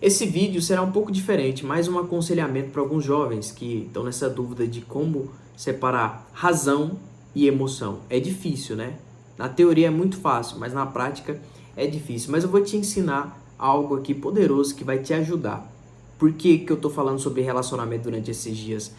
Esse vídeo será um pouco diferente, mais um aconselhamento para alguns jovens que estão nessa dúvida de como separar razão e emoção. É difícil, né? Na teoria é muito fácil, mas na prática é difícil. Mas eu vou te ensinar algo aqui poderoso que vai te ajudar. Por que eu estou falando sobre relacionamento durante esses dias?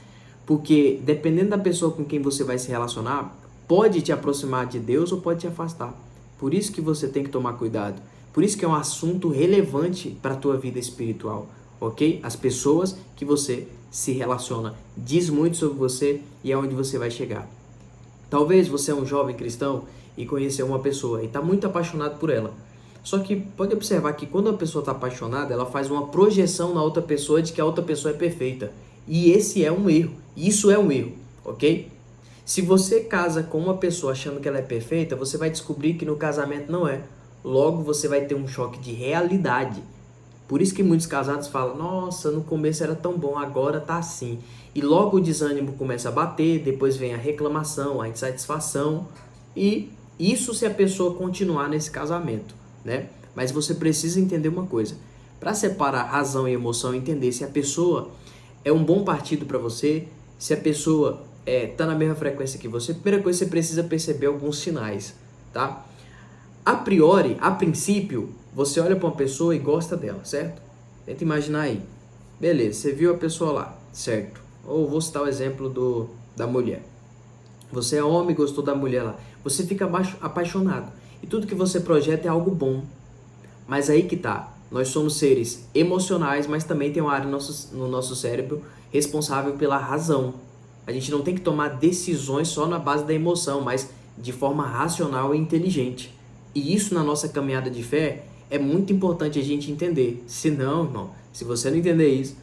Porque dependendo da pessoa com quem você vai se relacionar, pode te aproximar de Deus ou pode te afastar. Por isso que você tem que tomar cuidado. Por isso que é um assunto relevante para a tua vida espiritual, ok? As pessoas que você se relaciona diz muito sobre você e é onde você vai chegar. Talvez você é um jovem cristão e conheceu uma pessoa e está muito apaixonado por ela. Só que pode observar que quando a pessoa está apaixonada, ela faz uma projeção na outra pessoa de que a outra pessoa é perfeita. E esse é um erro. Isso é um erro, ok? Se você casa com uma pessoa achando que ela é perfeita, você vai descobrir que no casamento não é. Logo você vai ter um choque de realidade. Por isso que muitos casados falam, nossa, no começo era tão bom, agora tá assim. E logo o desânimo começa a bater, depois vem a reclamação, a insatisfação. E isso se a pessoa continuar nesse casamento, né? Mas você precisa entender uma coisa. Para separar razão e emoção, entender se a pessoa é um bom partido para você, se a pessoa tá na mesma frequência que você, primeira coisa, você precisa perceber alguns sinais, tá? A priori, a princípio, você olha para uma pessoa e gosta dela, certo? Tenta imaginar aí. Beleza, você viu a pessoa lá, certo? Ou vou citar o exemplo da mulher. Você é homem e gostou da mulher lá. Você fica apaixonado. E tudo que você projeta é algo bom. Mas aí que tá. Nós somos seres emocionais, mas também tem uma área no nosso cérebro responsável pela razão. A gente não tem que tomar decisões só na base da emoção, mas de forma racional e inteligente. E isso na nossa caminhada de fé é muito importante a gente entender. Senão, irmão, se você não entender isso,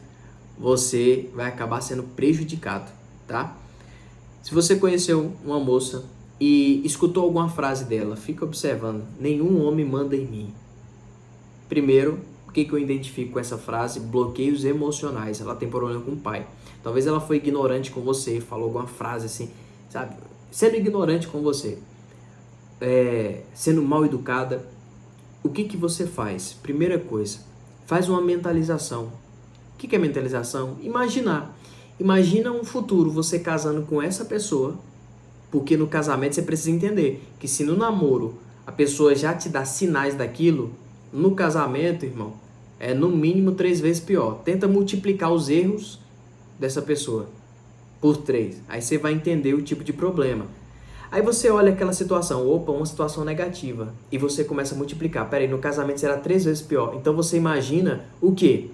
você vai acabar sendo prejudicado, tá? Se você conheceu uma moça e escutou alguma frase dela, fica observando. Nenhum homem manda em mim. Primeiro, o que eu identifico com essa frase? Bloqueios emocionais. Ela tem problema com o pai. Talvez ela foi ignorante com você, falou alguma frase assim, sabe? Sendo ignorante com você. Sendo mal educada, o que você faz? Primeira coisa, faz uma mentalização. O que é mentalização? Imaginar. Imagina um futuro, você casando com essa pessoa, porque no casamento você precisa entender que se no namoro a pessoa já te dá sinais daquilo, no casamento, irmão, é no mínimo 3 vezes pior. Tenta multiplicar os erros dessa pessoa por 3. Aí você vai entender o tipo de problema. Aí você olha aquela situação, opa, uma situação negativa, e você começa a multiplicar. Peraí, no casamento será 3 vezes pior. Então você imagina o quê?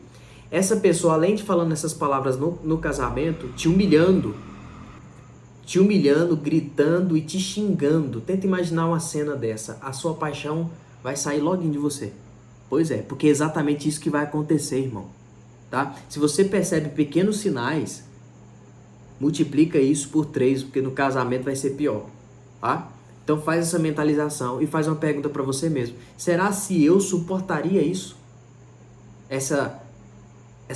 Essa pessoa, além de falando essas palavras no casamento, te humilhando, gritando e te xingando. Tenta imaginar uma cena dessa. A sua paixão vai sair logo de você. Pois é, porque é exatamente isso que vai acontecer, irmão. Tá? Se você percebe pequenos sinais, multiplica isso por 3, porque no casamento vai ser pior. Tá? Então faz essa mentalização e faz uma pergunta para você mesmo. Será se eu suportaria isso? Essa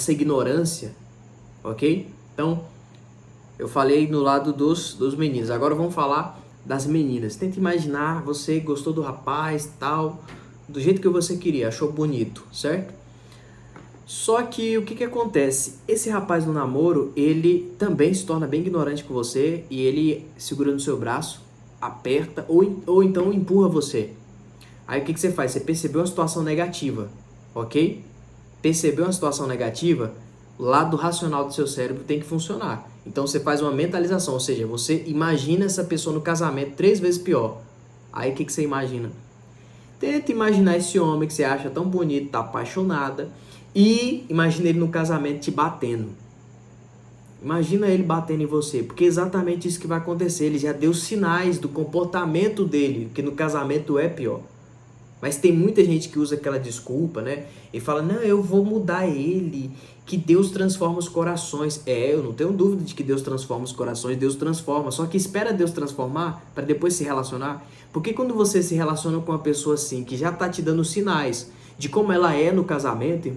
ignorância? Ok? Então, eu falei no lado dos meninos. Agora vamos falar das meninas. Tenta imaginar, você gostou do rapaz, tal, do jeito que você queria, achou bonito, certo? Só que o que acontece? Esse rapaz no namoro, ele também se torna bem ignorante com você e ele segura no seu braço, aperta ou então empurra você. Aí o que você faz? Você percebeu uma situação negativa, ok? Percebeu uma situação negativa? O lado racional do seu cérebro tem que funcionar. Então você faz uma mentalização, ou seja, você imagina essa pessoa no casamento 3 vezes pior. Aí o que você imagina? Tenta imaginar esse homem que você acha tão bonito, tá apaixonada, e imagina ele no casamento te batendo. Imagina ele batendo em você, porque é exatamente isso que vai acontecer. Ele já deu sinais do comportamento dele, que no casamento é pior. Mas tem muita gente que usa aquela desculpa, né? E fala, não, eu vou mudar ele, que Deus transforma os corações. Eu não tenho dúvida de que Deus transforma os corações, Deus transforma. Só que espera Deus transformar para depois se relacionar. Porque quando você se relaciona com uma pessoa assim, que já tá te dando sinais de como ela é no casamento,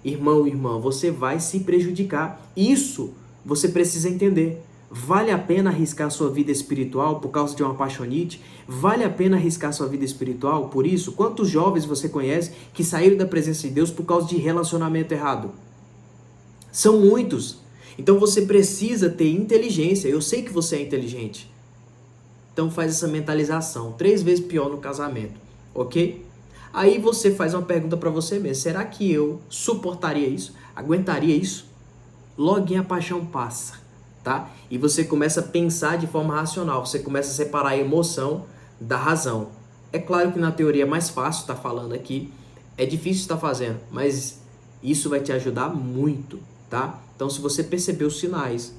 irmão, irmã, você vai se prejudicar. Isso você precisa entender. Vale a pena arriscar sua vida espiritual por causa de uma apaixonite? Vale a pena arriscar sua vida espiritual por isso? Quantos jovens você conhece que saíram da presença de Deus por causa de relacionamento errado? São muitos. Então você precisa ter inteligência. Eu sei que você é inteligente. Então faz essa mentalização. 3 vezes pior no casamento, ok? Aí você faz uma pergunta para você mesmo. Será que eu suportaria isso? Aguentaria isso? Logo a paixão passa, tá? E você começa a pensar de forma racional. Você começa a separar a emoção da razão. É claro que na teoria é mais fácil estar falando aqui. É difícil estar fazendo, mas isso vai te ajudar muito, tá? Então se você perceber os sinais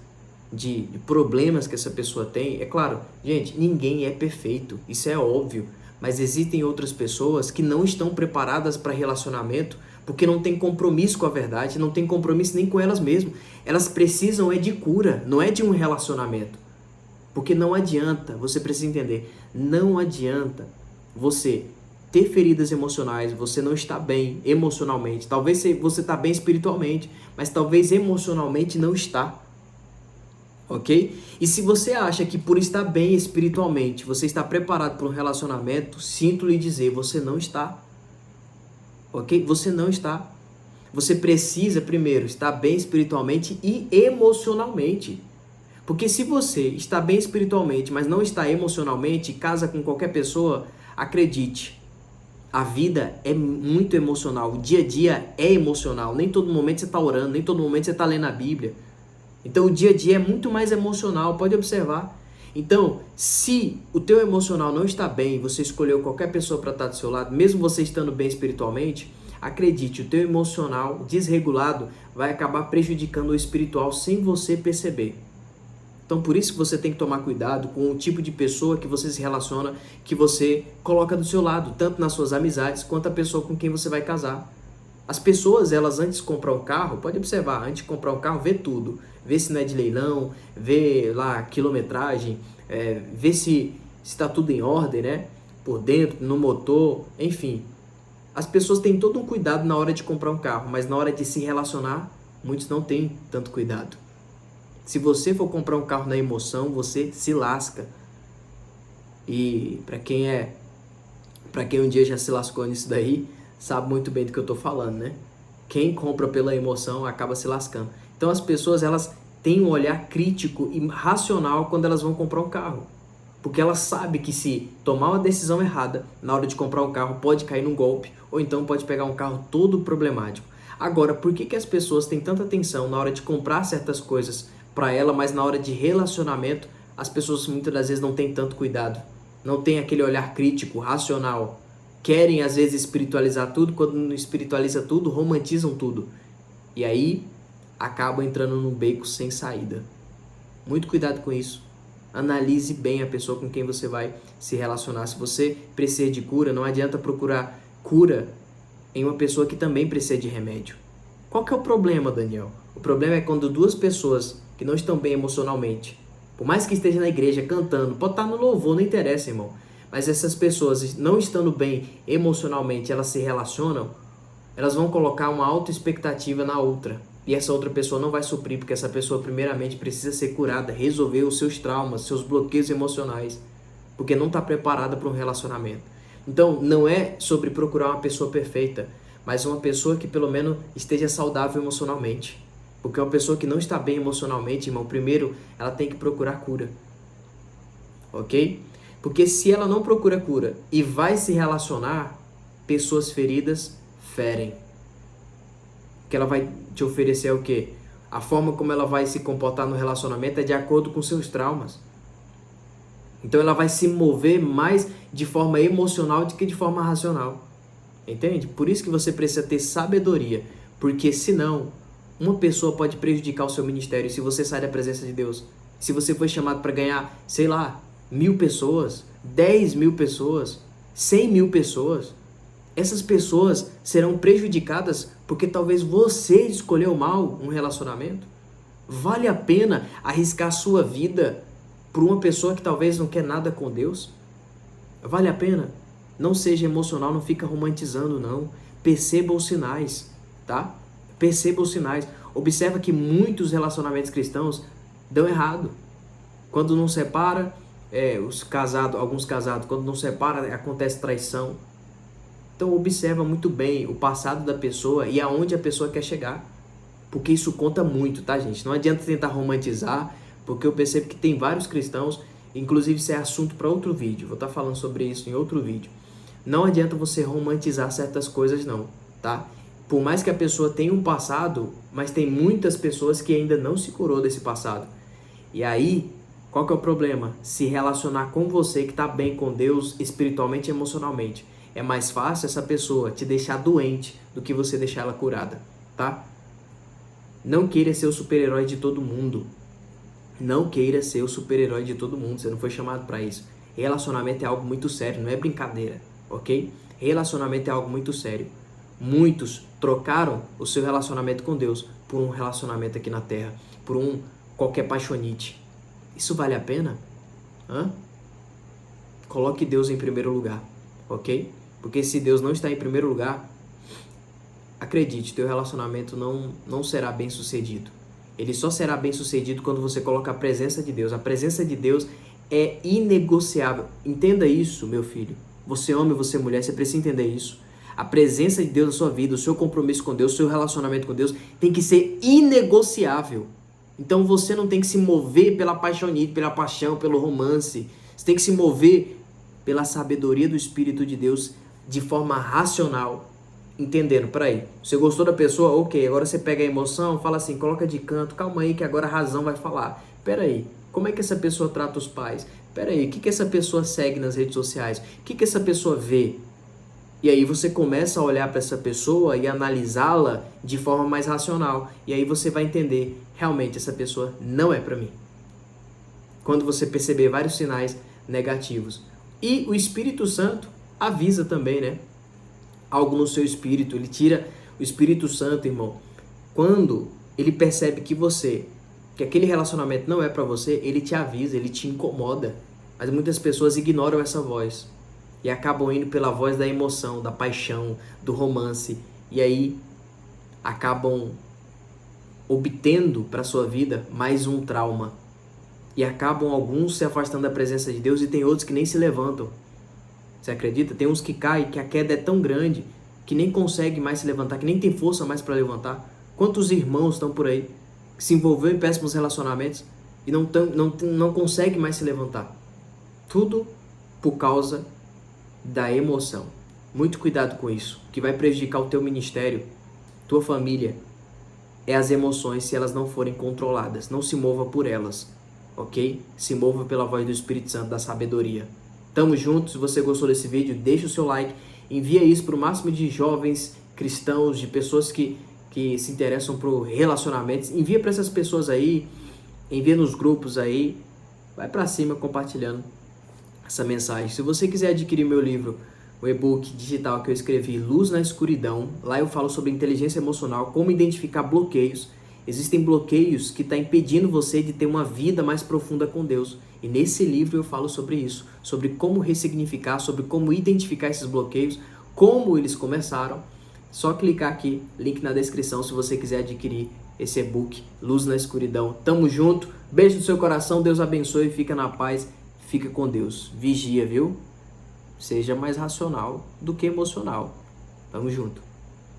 de problemas que essa pessoa tem, é claro, gente, ninguém é perfeito, isso é óbvio, mas existem outras pessoas que não estão preparadas para relacionamento porque não tem compromisso com a verdade, não tem compromisso nem com elas mesmas. Elas precisam é de cura, não é de um relacionamento. Porque não adianta, você precisa entender, não adianta você ter feridas emocionais, você não está bem emocionalmente, talvez você está bem espiritualmente, mas talvez emocionalmente não está. Ok? E se você acha que por estar bem espiritualmente, você está preparado para um relacionamento, sinto lhe dizer, você não está. Ok? Você não está. Você precisa primeiro estar bem espiritualmente e emocionalmente. Porque se você está bem espiritualmente, mas não está emocionalmente, casa com qualquer pessoa, acredite, a vida é muito emocional, o dia a dia é emocional, nem todo momento você está orando, nem todo momento você está lendo a Bíblia. Então o dia a dia é muito mais emocional, pode observar. Então, se o teu emocional não está bem, você escolheu qualquer pessoa para estar do seu lado, mesmo você estando bem espiritualmente, acredite, o teu emocional desregulado vai acabar prejudicando o espiritual sem você perceber. Então por isso que você tem que tomar cuidado com o tipo de pessoa que você se relaciona, que você coloca do seu lado, tanto nas suas amizades quanto a pessoa com quem você vai casar. As pessoas, elas antes de comprar um carro, pode observar, antes de comprar um carro, vê tudo. Vê se não é de leilão, vê lá a quilometragem, vê se está tudo em ordem, né? Por dentro, no motor, enfim. As pessoas têm todo um cuidado na hora de comprar um carro, mas na hora de se relacionar, muitos não têm tanto cuidado. Se você for comprar um carro na emoção, você se lasca. E para quem um dia já se lascou nisso daí, sabe muito bem do que eu tô falando, né? Quem compra pela emoção acaba se lascando. Então as pessoas, elas têm um olhar crítico e racional quando elas vão comprar um carro. Porque elas sabem que se tomar uma decisão errada na hora de comprar um carro, pode cair num golpe, ou então pode pegar um carro todo problemático. Agora, por que as pessoas têm tanta atenção na hora de comprar certas coisas para ela, mas na hora de relacionamento, as pessoas muitas das vezes não têm tanto cuidado, não têm aquele olhar crítico, racional, querem às vezes espiritualizar tudo, quando não espiritualiza tudo, romantizam tudo, e aí acabam entrando num beco sem saída. Muito cuidado com isso, analise bem a pessoa com quem você vai se relacionar. Se você precisa de cura, não adianta procurar cura em uma pessoa que também precisa de remédio. Qual que é o problema, Daniel? O problema é quando duas pessoas que não estão bem emocionalmente, por mais que esteja na igreja cantando, pode estar no louvor, não interessa, irmão, mas essas pessoas não estando bem emocionalmente, elas se relacionam, elas vão colocar uma alta expectativa na outra, e essa outra pessoa não vai suprir, porque essa pessoa primeiramente precisa ser curada, resolver os seus traumas, seus bloqueios emocionais, porque não está preparada para um relacionamento. Então não é sobre procurar uma pessoa perfeita, mas uma pessoa que pelo menos esteja saudável emocionalmente. Porque uma pessoa que não está bem emocionalmente, irmão, primeiro ela tem que procurar cura. Ok? Porque se ela não procura cura e vai se relacionar, pessoas feridas ferem. O que ela vai te oferecer é o quê? A forma como ela vai se comportar no relacionamento é de acordo com seus traumas. Então ela vai se mover mais de forma emocional do que de forma racional. Entende? Por isso que você precisa ter sabedoria. Porque senão, uma pessoa pode prejudicar o seu ministério se você sai da presença de Deus. Se você foi chamado para ganhar, sei lá, 1.000 pessoas, 10.000 pessoas, 100.000 pessoas, essas pessoas serão prejudicadas porque talvez você escolheu mal um relacionamento. Vale a pena arriscar a sua vida por uma pessoa que talvez não quer nada com Deus? Vale a pena? Não seja emocional, não fica romantizando, não. Perceba os sinais, tá? Perceba os sinais. Observa que muitos relacionamentos cristãos dão errado. Quando não separa, alguns casados, quando não separa, acontece traição. Então observa muito bem o passado da pessoa e aonde a pessoa quer chegar. Porque isso conta muito, tá, gente? Não adianta tentar romantizar, porque eu percebo que tem vários cristãos, inclusive isso é assunto para outro vídeo, vou estar falando sobre isso em outro vídeo. Não adianta você romantizar certas coisas não, tá? Por mais que a pessoa tenha um passado, mas tem muitas pessoas que ainda não se curou desse passado. E aí, qual que é o problema? Se relacionar com você que está bem com Deus espiritualmente e emocionalmente. É mais fácil essa pessoa te deixar doente do que você deixar ela curada, tá? Não queira ser o super-herói de todo mundo. Não queira ser o super-herói de todo mundo. Você não foi chamado para isso. Relacionamento é algo muito sério, não é brincadeira, ok? Relacionamento é algo muito sério. Muitos trocaram o seu relacionamento com Deus por um relacionamento aqui na Terra, por qualquer paixonite. Isso vale a pena? Coloque Deus em primeiro lugar, ok? Porque se Deus não está em primeiro lugar, acredite, teu relacionamento não será bem sucedido. Ele só será bem sucedido quando você coloca a presença de Deus. A presença de Deus é inegociável. Entenda isso, meu filho. Você homem, você mulher, você precisa entender isso. A presença de Deus na sua vida, o seu compromisso com Deus, o seu relacionamento com Deus tem que ser inegociável. Então você não tem que se mover pela paixonite, pela paixão, pelo romance. Você tem que se mover pela sabedoria do Espírito de Deus de forma racional. Entendendo, peraí, você gostou da pessoa? Ok, agora você pega a emoção, fala assim, coloca de canto, calma aí que agora a razão vai falar. Peraí, como é que essa pessoa trata os pais? Peraí, o que essa pessoa segue nas redes sociais? O que essa pessoa vê? E aí você começa a olhar para essa pessoa e analisá-la de forma mais racional. E aí você vai entender, realmente essa pessoa não é para mim. Quando você perceber vários sinais negativos. E o Espírito Santo avisa também, né? Algo no seu espírito, ele tira o Espírito Santo, irmão. Quando ele percebe que aquele relacionamento não é para você, ele te avisa, ele te incomoda. Mas muitas pessoas ignoram essa voz e acabam indo pela voz da emoção, da paixão, do romance, e aí acabam obtendo para sua vida mais um trauma. E acabam alguns se afastando da presença de Deus e tem outros que nem se levantam. Você acredita? Tem uns que caem, que a queda é tão grande que nem consegue mais se levantar, que nem tem força mais para levantar. Quantos irmãos estão por aí que se envolveram em péssimos relacionamentos e não conseguem mais se levantar? Tudo por causa da emoção. Muito cuidado com isso, que vai prejudicar o teu ministério, tua família. É as emoções, se elas não forem controladas. Não se mova por elas, ok? Se mova pela voz do Espírito Santo, da sabedoria. Tamo junto. Se você gostou desse vídeo, deixa o seu like, envia isso para o máximo de jovens cristãos, de pessoas que se interessam por relacionamentos. Envia para essas pessoas aí, envia nos grupos aí, vai para cima compartilhando essa mensagem. Se você quiser adquirir meu livro, o e-book digital que eu escrevi, Luz na Escuridão, lá eu falo sobre inteligência emocional, como identificar bloqueios. Existem bloqueios que estão impedindo você de ter uma vida mais profunda com Deus. E nesse livro eu falo sobre isso, sobre como ressignificar, sobre como identificar esses bloqueios, como eles começaram. Só clicar aqui, link na descrição, se você quiser adquirir esse e-book, Luz na Escuridão. Tamo junto, beijo no seu coração, Deus abençoe, fica na paz, fica com Deus. Vigia, viu? Seja mais racional do que emocional. Tamo junto.